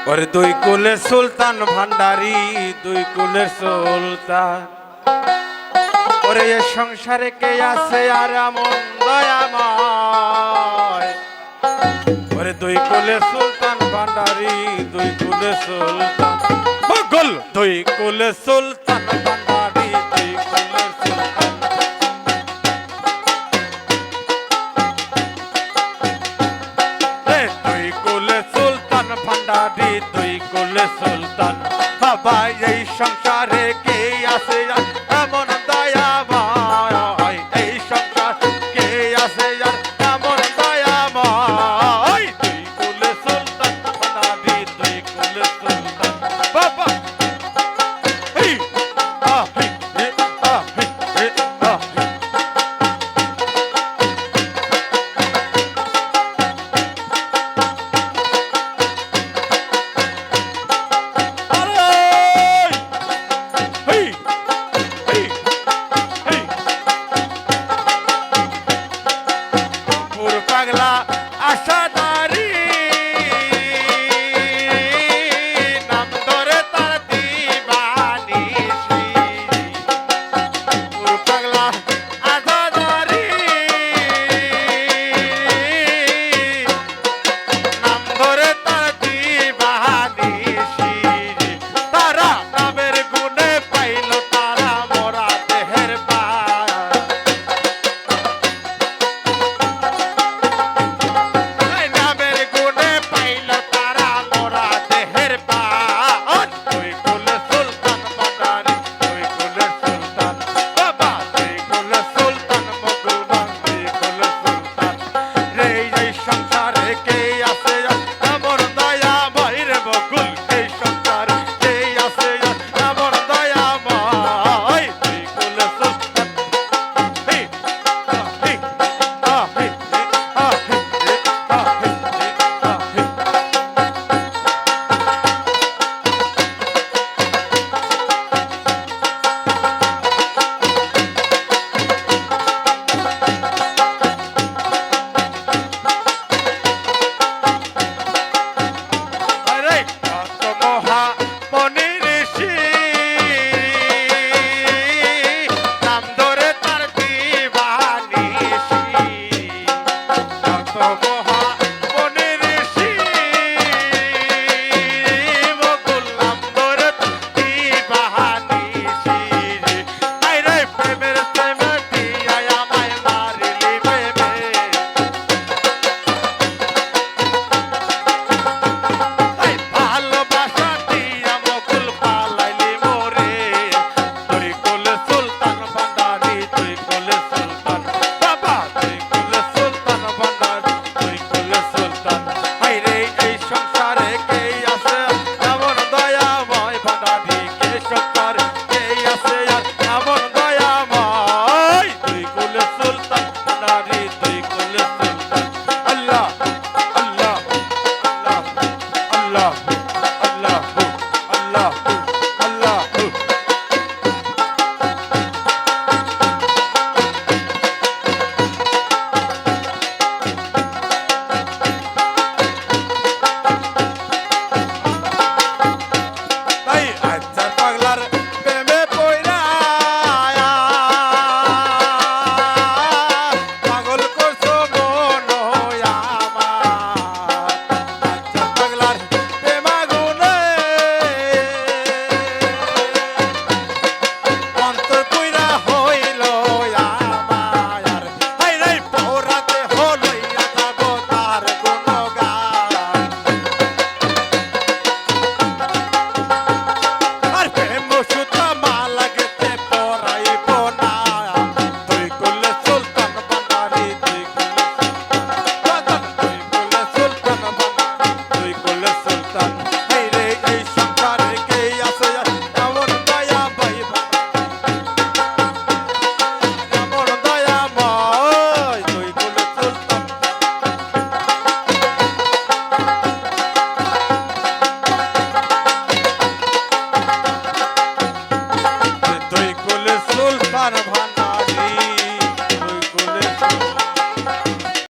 ওরে দুই কুলের সুলতান ভান্ডারি, দুই কুলের সুলতান। ওরে এ সংসারে কে আছে আর এমন দয়াময়। ওরে দুই কুলের সুলতান ভান্ডারি, দুই কুলের সুলতান। বগল দুই কুলের সুলতান ভান্ডারি, দুই কুলের সুলতান। দুই কুলের সুলতান ভান্ডারি, দুই কুলের সুলতান। বাবা এই সংসারে কে আছে এমন দয়াময়, এই সংসার কে আছে এমন দয়াময়। দুই কুলের সুলতান ভান্ডারি, দুই কুলের সুলতান। বাবা এই আহি এ আহি এ আহি। পাগলা আশাদারি নাম ধরে তার দিবানিসি। পাগলা আশাদারি নাম ধরে তার দিবানিসি। তারা নামের গুণে পাইল তারা মোরা দেহের পা। Allah, Allah, Allah.